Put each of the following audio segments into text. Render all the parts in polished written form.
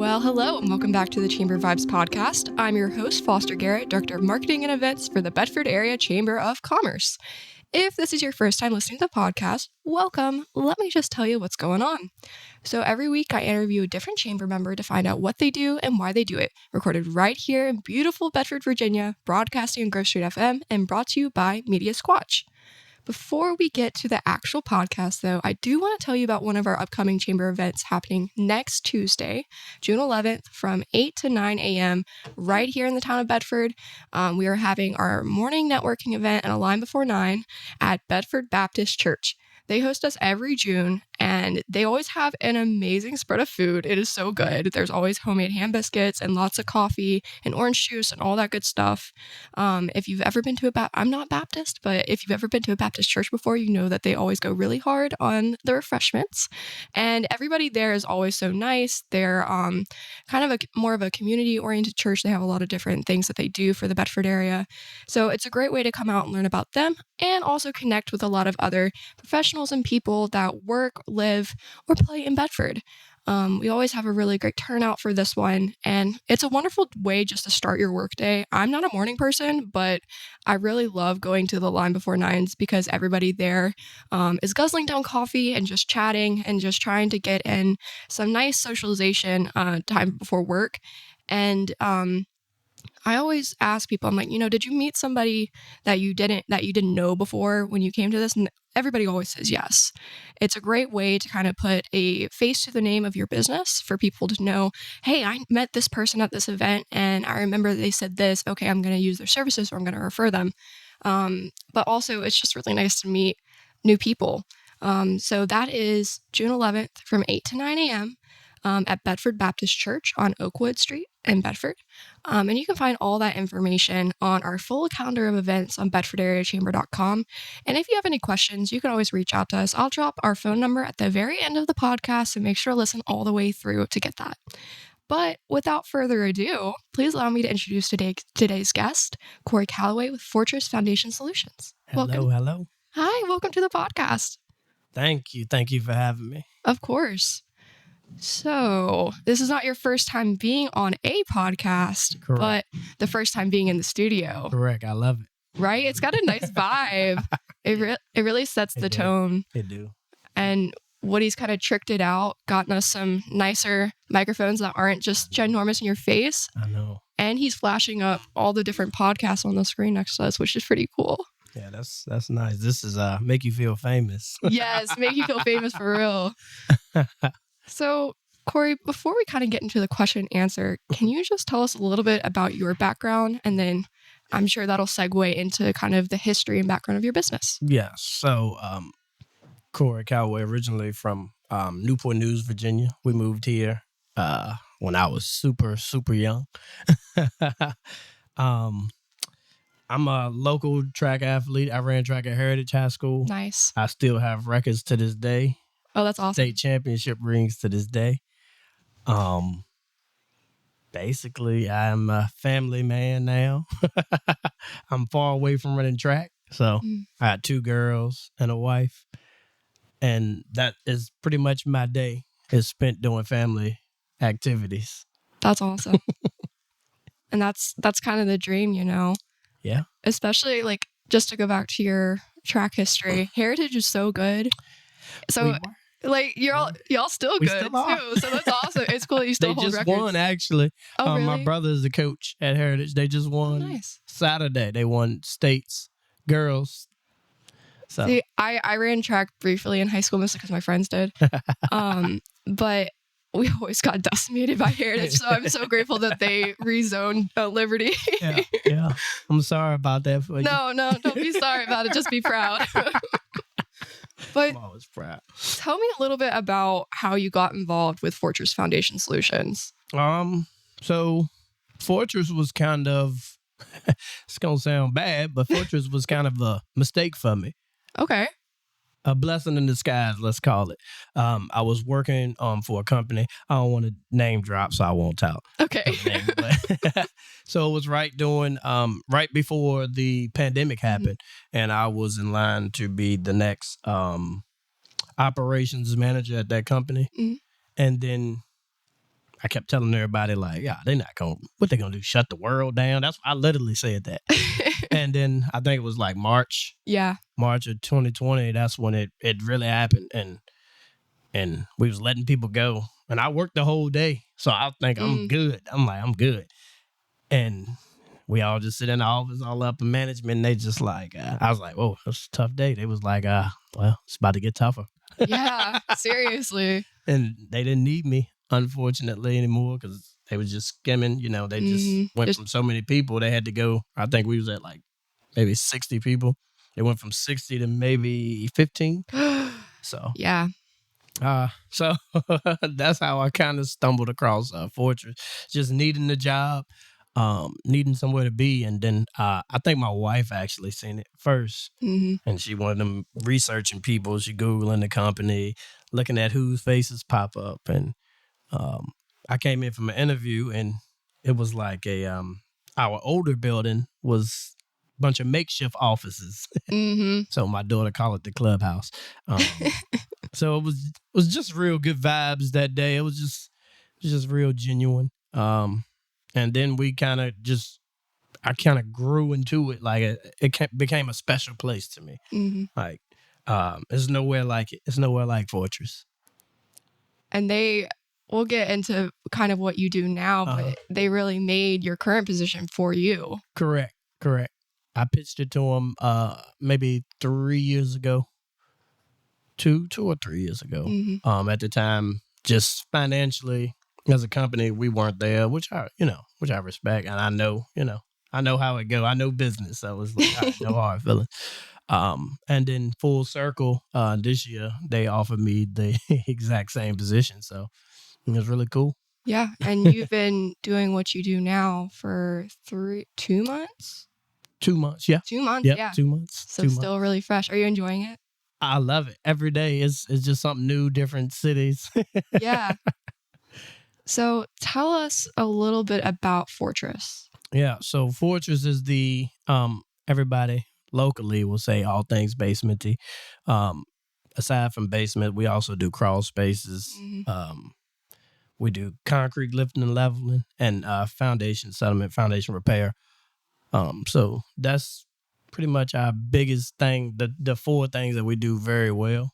Well, hello, and welcome back to the Chamber Vibes podcast. I'm your host, Foster Garrett, Director of Marketing and Events for the Bedford Area Chamber of Commerce. If this is your first time listening to the podcast, welcome. Let me just tell you what's going on. So every week I interview a different chamber member to find out what they do and why they do it, recorded right here in beautiful Bedford, Virginia, broadcasting on Grove Street FM, and brought to you by Media Squatch. Before we get to the actual podcast, though, I do want to tell you about one of our upcoming chamber events happening next Tuesday, June 11th, from 8 to 9 a.m. right here in the town of Bedford. We are having our morning networking event and a line before 9 at Bedford Baptist Church. They host us every June, and they always have an amazing spread of food. It is so good. There's always homemade ham biscuits and lots of coffee and orange juice and all that good stuff. If you've ever been to I'm not Baptist, but if you've ever been to a Baptist church before, you know that they always go really hard on the refreshments. And everybody there is always so nice. They're kind of more of a community-oriented church. They have a lot of different things that they do for the Bedford area. So it's a great way to come out and learn about them and also connect with a lot of other professionals and people that work, live, or play in Bedford. We always have a really great turnout for this one, and it's a wonderful way just to start your workday. I'm not a morning person, but I really love going to the line before 9s because everybody there is guzzling down coffee and just chatting and just trying to get in some nice socialization time before work. And I always ask people, I'm like, did you meet somebody that you didn't know before when you came to this? And everybody always says yes. It's a great way to kind of put a face to the name of your business for people to know, hey, I met this person at this event and I remember they said this. Okay, I'm going to use their services or I'm going to refer them. But also it's just really nice to meet new people. So that is June 11th from 8 to 9 a.m. At Bedford Baptist Church on Oakwood Street in Bedford. And you can find all that information on our full calendar of events on bedfordareachamber.com. And if you have any questions, you can always reach out to us. I'll drop our phone number at the very end of the podcast, so make sure to listen all the way through to get that. But without further ado, please allow me to introduce today's guest, Corey Calloway with Fortress Foundation Solutions. Hello. Hi, welcome to the podcast. Thank you for having me. Of course. So, this is not your first time being on a podcast, Correct. But the first time being in the studio. Correct. I love it. Right? It's got a nice vibe. It really sets the tone. It do. And Woody's kind of tricked it out, gotten us some nicer microphones that aren't just ginormous in your face. I know. And he's flashing up all the different podcasts on the screen next to us, which is pretty cool. Yeah, that's nice. This is make you feel famous. Yes, make you feel famous for real. So, Corey, before we kind of get into the question and answer, can you just tell us a little bit about your background? And then I'm sure that'll segue into kind of the history and background of your business. Yeah. So, Corey Calloway, originally from Newport News, Virginia. We moved here when I was super, super young. I'm a local track athlete. I ran track at Heritage High School. Nice. I still have records to this day. Oh, that's awesome. State championship rings to this day. Basically, I'm a family man now. I'm far away from running track. So I had 2 girls and a wife. And that is pretty much my day is spent doing family activities. That's awesome. And that's kind of the dream, Yeah. Especially like just to go back to your track history. Heritage is so good. So like y'all still We good still are. too. So that's awesome. It's cool that you still They hold just records. won, actually. Oh, really? My brother is the coach at Heritage. They just won Nice. Saturday. They won states, girls. So See, I ran track briefly in high school, mostly because my friends did. But we always got decimated by Heritage, so I'm so grateful that they rezoned Liberty. yeah. I'm sorry about that for you. No, don't be sorry about it. Just be proud. But I'm always proud. tell me a little bit about how you got involved with Fortress Foundation Solutions. So Fortress was kind of, it's going to sound bad, but Fortress was kind of a mistake for me. Okay. A blessing in disguise, let's call it. I was working for a company. I don't want to name drop, so I won't tell. Okay. So it was right before the pandemic happened, and I was in line to be the next operations manager at that company. And then I kept telling everybody like, yeah, what they gonna do? Shut the world down? I literally said that. And then I think it was like March of 2020. That's when it really happened, and we was letting people go, and I worked the whole day, so I think I'm good. I'm good, and we all just sit in the office, all up in management, and they just like, I was like, whoa, it's a tough day. They was like, well, it's about to get tougher. Yeah, seriously. And they didn't need me, unfortunately, anymore, because they was just skimming. They just went from so many people. They had to go. I think we was at like maybe 60 people. They went from 60 to maybe 15. So yeah. So that's how I kind of stumbled across Fortress, just needing a job, needing somewhere to be. And then I think my wife actually seen it first, and she wanted them researching people. She Googling the company, looking at whose faces pop up. And I came in from an interview, and it was like our older building was a bunch of makeshift offices. So my daughter called it the clubhouse. So it was just real good vibes that day. It was just real genuine. And then I kind of grew into it. Like it became a special place to me. Like, there's nowhere like it. It's nowhere like Fortress. And we'll get into kind of what you do now, but they really made your current position for you. Correct. I pitched it to them maybe 3 years ago. 2 or 3 years ago. At the time, just financially as a company, we weren't there, which I respect, and I know how it go. I know business, so it's like no hard feelings. And then full circle, this year they offered me the exact same position, so it was really cool. Yeah, and you've been doing what you do now for 2 months. 2 months, yeah. 2 months, yep, yeah. 2 months. So still really fresh. Are you enjoying it? I love it. Every day it's just something new, different cities. Yeah. So tell us a little bit about Fortress. Yeah. So Fortress is the everybody locally will say all things basementy. Aside from basement, we also do crawl spaces. We do concrete lifting and leveling, and foundation settlement, foundation repair. So that's pretty much our biggest thing, the 4 things that we do very well.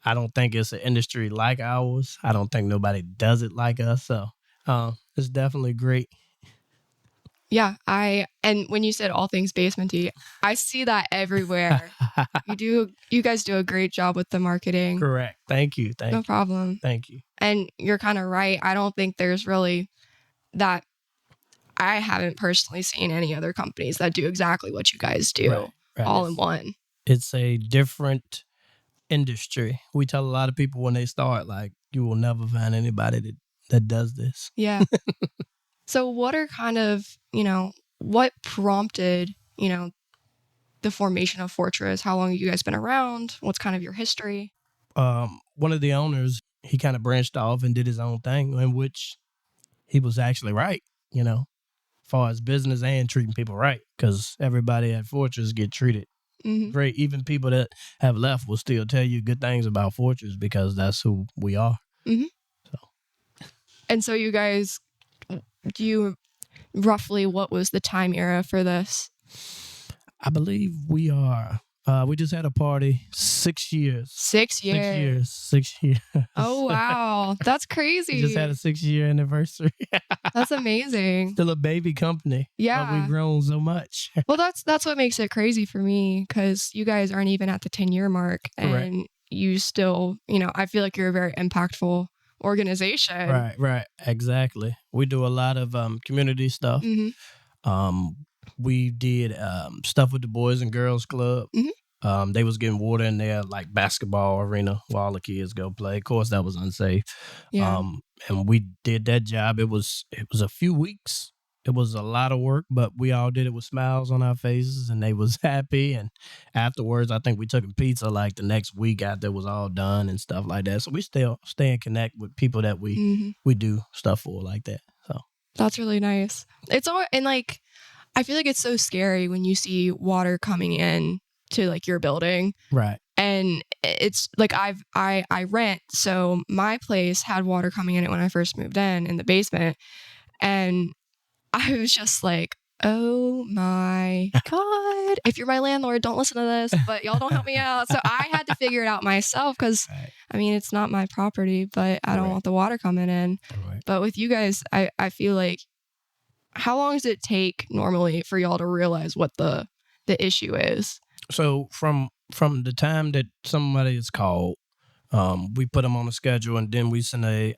I don't think it's an industry like ours. I don't think nobody does it like us. So it's definitely great. Yeah, and when you said all things basementy, I see that everywhere. You guys do a great job with the marketing. Correct. Thank you. No problem. Thank you. And you're kind of right. I don't think there's really that. I haven't personally seen any other companies that do exactly what you guys do, right. all in one. It's a different industry. We tell a lot of people when they start, like, you will never find anybody that does this. Yeah. So what are kind of, what prompted, the formation of Fortress? How long have you guys been around? What's kind of your history? One of the owners, he kind of branched off and did his own thing, in which he was actually right, as far as business and treating people right, because everybody at Fortress get treated great. Even people that have left will still tell you good things about Fortress because that's who we are. And so you guys, roughly what was the time era for this? I believe we just had a party, 6 years. 6 years. 6 years. Oh, wow. That's crazy. We just had a 6-year anniversary. That's amazing. Still a baby company. Yeah. But we've grown so much. Well, that's what makes it crazy for me, because you guys aren't even at the 10-year mark. Correct. And you still, I feel like you're a very impactful organization. Right. Exactly. We do a lot of community stuff. We did stuff with the Boys and Girls Club. They was getting water in their like basketball arena where all the kids go play. Of course, that was unsafe. Yeah. And we did that job. It was a few weeks. It was a lot of work, but we all did it with smiles on our faces, and they was happy. And afterwards, I think we took a pizza like the next week after it was all done and stuff like that. So we still stay in connect with people that we do stuff for like that. So that's really nice. It's all, and like, I feel like it's so scary when you see water coming in to like your building. Right. And it's like I rent, so my place had water coming in it when I first moved in the basement, and I was just like, oh my God, if you're my landlord, don't listen to this, but y'all don't help me out. So I had to figure it out myself because, I mean, it's not my property, but I don't want the water coming in. But with you guys, I feel like, how long does it take normally for y'all to realize what the issue is? So from the time that somebody is called, we put them on a schedule, and then we send a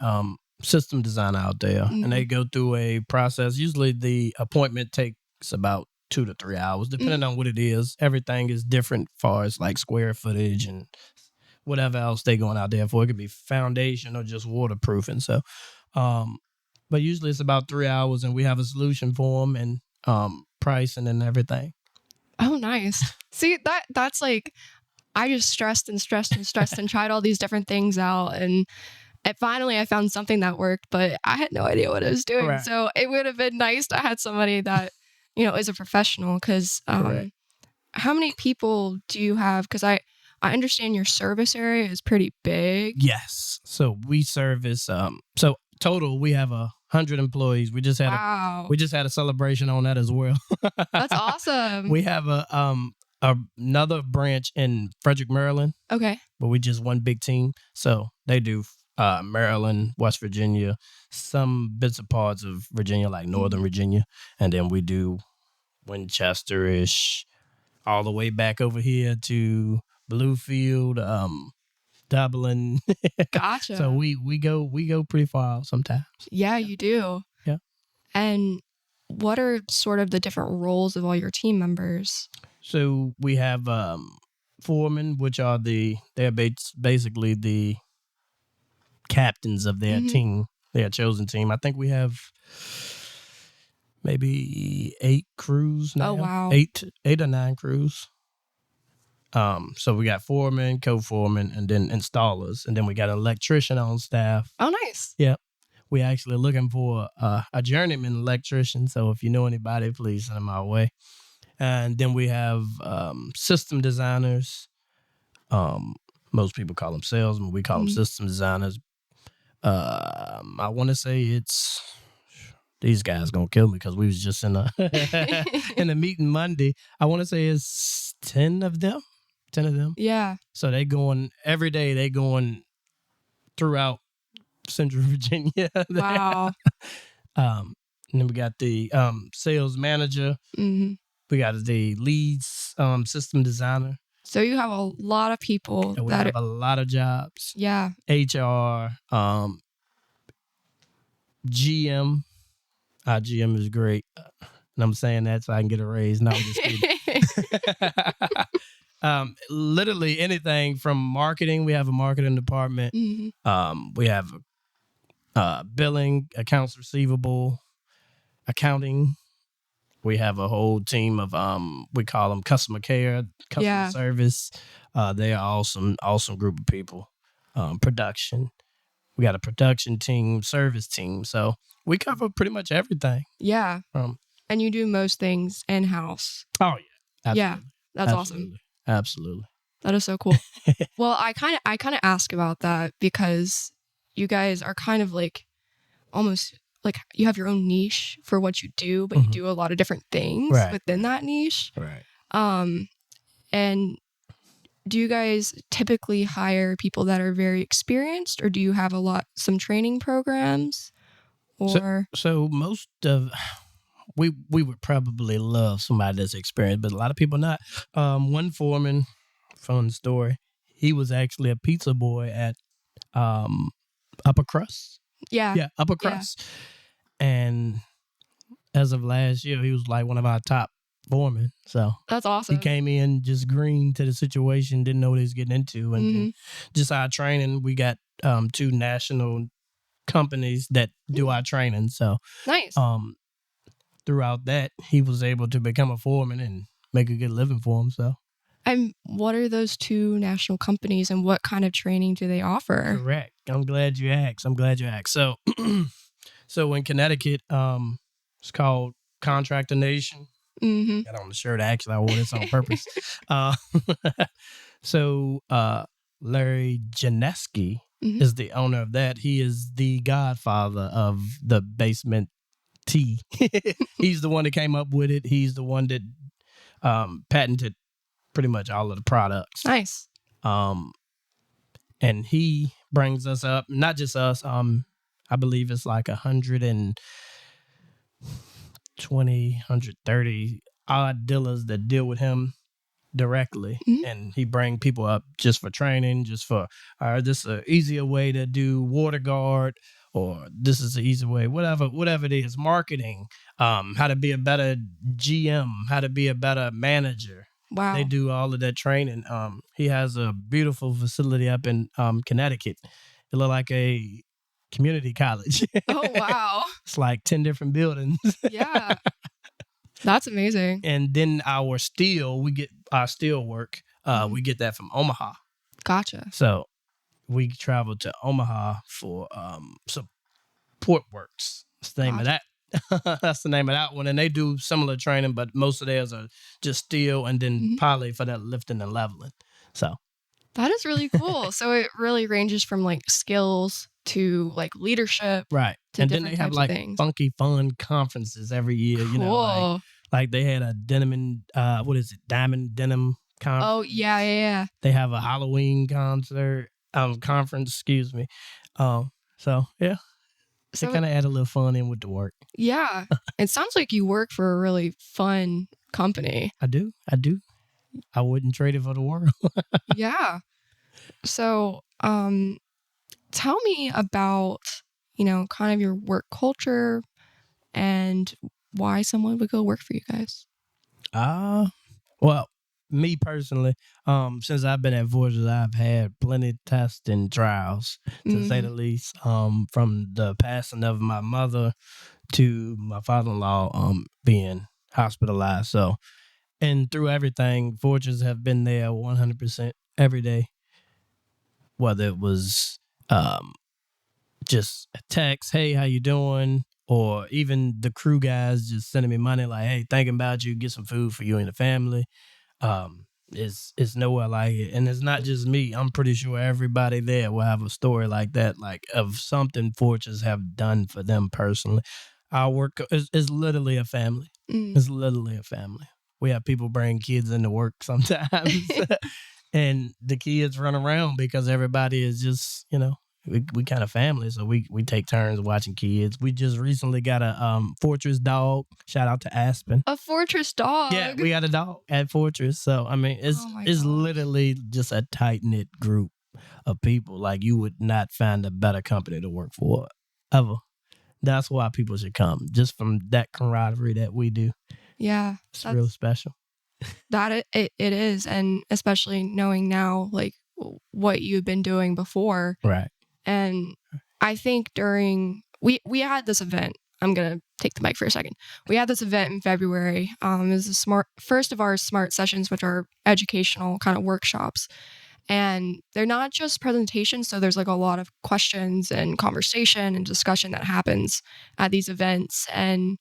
system designer out there, and they go through a process. Usually the appointment takes about 2 to 3 hours, depending on what it is. Everything is different as far as like square footage and whatever else they going out there for. It could be foundation or just waterproofing. So, but usually it's about 3 hours, and we have a solution for them and pricing and everything. Oh, nice. See, that's like, I just stressed and tried all these different things out, and finally I found something that worked, but I had no idea what I was doing. Right. So it would have been nice to have somebody that, is a professional, because how many people do you have? Because I understand your service area is pretty big. Yes. So we service, so total, we have 100 employees. We just had a celebration on that as well. That's awesome. We have another branch in Frederick, Maryland. Okay. But we just one big team. So they do Maryland, West Virginia, some bits and parts of Virginia, like Northern Virginia. And then we do Winchester-ish, all the way back over here to Bluefield, Dublin. Gotcha. So we go pretty far out sometimes. Yeah, you do. Yeah. And what are sort of the different roles of all your team members? So we have foremen, which are they're basically the captains of their team, their chosen team. I think we have maybe 8 crews now. Oh, wow. 8 or 9 crews. So we got foremen, co-foremen, and then installers, and then we got an electrician on staff. Oh, nice. Yeah. We actually looking for a journeyman electrician. So if you know anybody, please send them our way. And then we have system designers. Most people call them salesmen. We call them system designers. I want to say it's, these guys gonna kill me because we was just in a in a meeting Monday. I want to say it's 10 of them. Yeah. So they going every day. They going throughout Central Virginia. Wow. And then we got the sales manager. Mm-hmm. We got the leads system designer. So you have a lot of people. And we have a lot of jobs. Yeah. HR, GM. Our GM is great. And I'm saying that so I can get a raise. No, I'm just kidding. Literally anything from marketing. We have a marketing department. Mm-hmm. We have billing, accounts receivable, accounting. We have a whole team of we call them customer care, customer service. They are awesome group of people. Production. We got a production team, service team. So we cover pretty much everything. Yeah. And you do most things in-house. Oh, yeah. Absolutely. Yeah. That's awesome. Absolutely. That is so cool. Well, I kind of ask about that because you guys are kind of like almost like you have your own niche for what you do, but you do a lot of different things within that niche. Right. And do you guys typically hire people that are very experienced, or do you have some training programs? Or so most of we would probably love somebody that's experienced, but a lot of people not. One foreman, fun story. He was actually a pizza boy at Upper Crust. Yeah, Upper Crust. And as of last year, he was like one of our top foremen. So that's awesome. He came in just green to the situation, didn't know what he was getting into. And just our training, we got 2 national companies that do our training. So nice. Throughout that, he was able to become a foreman and make a good living for himself. And what are those 2 national companies, and what kind of training do they offer? Correct. I'm glad you asked. So, so in Connecticut, it's called Contractor Nation. Got on the shirt. Actually, I wore this on purpose. So Larry Janeski is the owner of that. He is the godfather of the basement tea. He's the one that came up with it. He's the one that patented pretty much all of the products. Nice. And he brings us up, not just us. I believe it's like 120, 130 odd dealers that deal with him directly, and he bring people up just for training, just for this is an easier way to do water guard, or this is an easy way, whatever it is, marketing, how to be a better GM, how to be a better manager. Wow. They do all of that training. He has a beautiful facility up in Connecticut. It look like a community college. Oh, wow. It's like 10 different buildings. Yeah. That's amazing. And then we get our steel work. We get that from Omaha. Gotcha. So we travel to Omaha for support works. That's the name of that. That's the name of that one. And they do similar training, but most of theirs are just steel and then poly for that lifting and leveling. So that is really cool. So it really ranges from like skills to like leadership. Right. And then they have like funky fun conferences every year. Cool. You know, like they had a Diamond Denim conference. Oh, yeah. They have a Halloween conference, excuse me. So yeah. So they kind of add a little fun in with the work. Yeah. It sounds like you work for a really fun company. I do. I wouldn't trade it for the world. Yeah. So, tell me about, kind of your work culture and why someone would go work for you guys. Well, me personally, since I've been at Voyagers, I've had plenty of tests and trials, to say the least, from the passing of my mother to my father-in-law being hospitalized. So, and through everything, Voyagers have been there 100% every day, whether it was just a text, hey, how you doing? Or even the crew guys just sending me money like, hey, thinking about you, get some food for you and the family. It's nowhere like it. And it's not just me. I'm pretty sure everybody there will have a story like that, like of something Fortunes have done for them personally. Our work is literally a family. It's literally a family. We have people bring kids into work sometimes. And the kids run around because everybody is just, we kind of family. So we take turns watching kids. We just recently got a Fortress dog. Shout out to Aspen. A Fortress dog? Yeah, we got a dog at Fortress. So, I mean, it's literally just a tight-knit group of people. Like, you would not find a better company to work for ever. That's why people should come, just from that camaraderie that we do. Yeah. It's real special. That it is. And especially knowing now, like, what you've been doing before. Right. And I think we had this event. I'm going to take the mic for a second. We had this event in February. It was the first of our SMART sessions, which are educational kind of workshops. And they're not just presentations. So there's like a lot of questions and conversation and discussion that happens at these events. And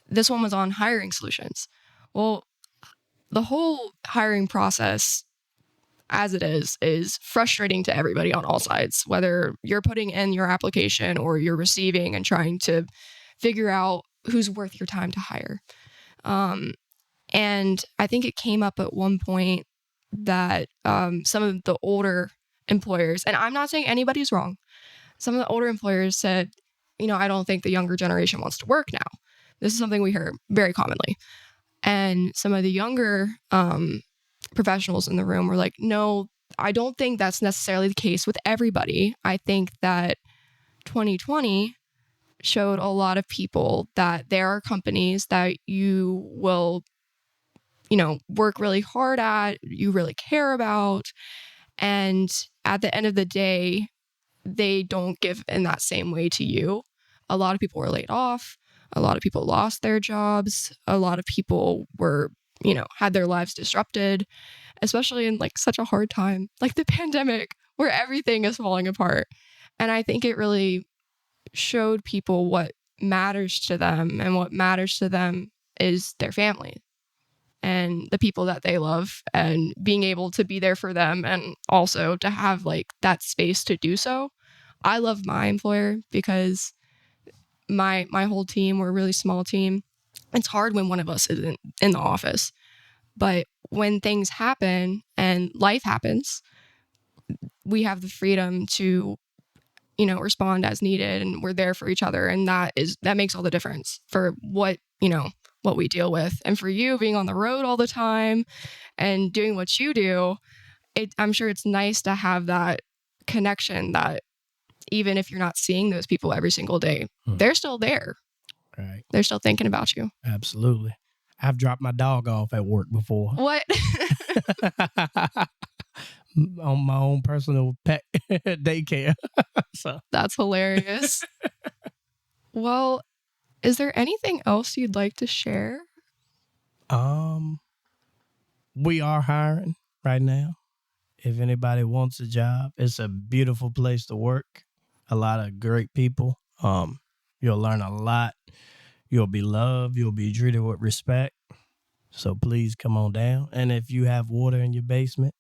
this one was on hiring solutions. Well, the whole hiring process as it is frustrating to everybody on all sides, whether you're putting in your application or you're receiving and trying to figure out who's worth your time to hire. And I think it came up at one point that some of the older employers, and I'm not saying anybody's wrong, some of the older employers said, I don't think the younger generation wants to work now. This is something we hear very commonly. And some of the younger professionals in the room were like, no, I don't think that's necessarily the case with everybody. I think that 2020 showed a lot of people that there are companies that you will, work really hard at, you really care about. And at the end of the day, they don't give in that same way to you. A lot of people were laid off. A lot of people lost their jobs. A lot of people were, had their lives disrupted, especially in like such a hard time, like the pandemic, where everything is falling apart. And I think it really showed people what matters to them, and what matters to them is their family. and the people that they love, and being able to be there for them, and also to have like that space to do so. I love my employer because my whole team, we're a really small team. It's hard when one of us isn't in the office, but when things happen and life happens, we have the freedom to, respond as needed, and we're there for each other. And that makes all the difference for what we deal with. And for you being on the road all the time and doing what you do, I'm sure it's nice to have that connection that even if you're not seeing those people every single day, they're still there. Right. They're still thinking about you. Absolutely. I've dropped my dog off at work before. What? On my own personal pet daycare. So That's hilarious. Well, is there anything else you'd like to share? We are hiring right now. If anybody wants a job, it's a beautiful place to work. A lot of great people. You'll learn a lot. You'll be loved. You'll be treated with respect. So please come on down. And if you have water in your basement,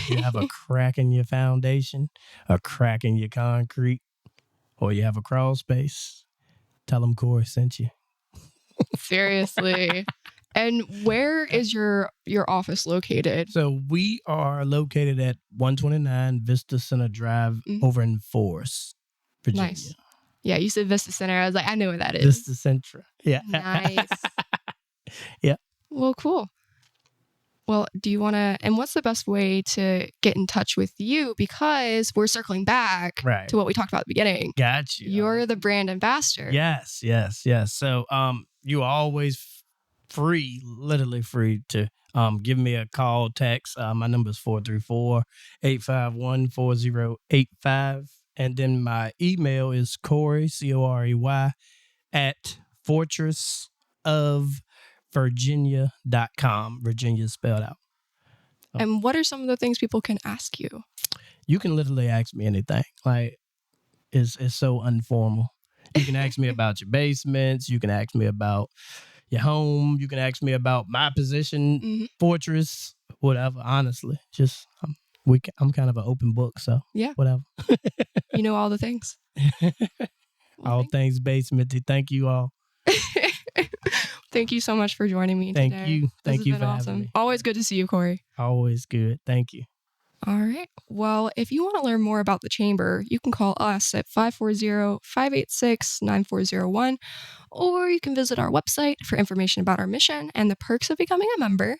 you have a crack in your foundation, a crack in your concrete, or you have a crawl space, tell them Corey sent you. Seriously. And where is your office located? So we are located at 129 Vista Center Drive over in Forest, Virginia. Nice. Yeah, you said Vista Center. I was like, I know what that is. Vista Centra. Yeah. Nice. Yeah. Well, cool. Well, do you want to, and what's the best way to get in touch with you? Because we're circling back to what we talked about at the beginning. Got you. You're the brand ambassador. Yes. So you're always free, literally free to give me a call, text. My number is 434-851-4085. And then my email is Corey, Corey, at fortressofvirginia.com. Virginia spelled out. And what are some of the things people can ask you? You can literally ask me anything. Like, it's so informal. You can ask me about your basements. You can ask me about your home. You can ask me about my position, Fortress, whatever. Honestly, just I'm kind of an open book, so yeah, whatever. You know all the things. All things basementy. Thank you all. Thank you so much for joining me today. Thank you for having me. Always good to see you, Corey. Always good. Thank you. All right. Well, if you want to learn more about the Chamber, you can call us at 540-586-9401, or you can visit our website for information about our mission and the perks of becoming a member.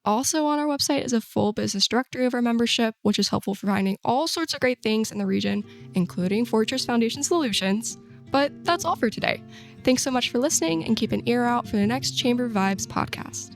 Also on our website is a full business directory of our membership, which is helpful for finding all sorts of great things in the region, including Fortress Foundation Solutions. But that's all for today. Thanks so much for listening, and keep an ear out for the next Chamber Vibes podcast.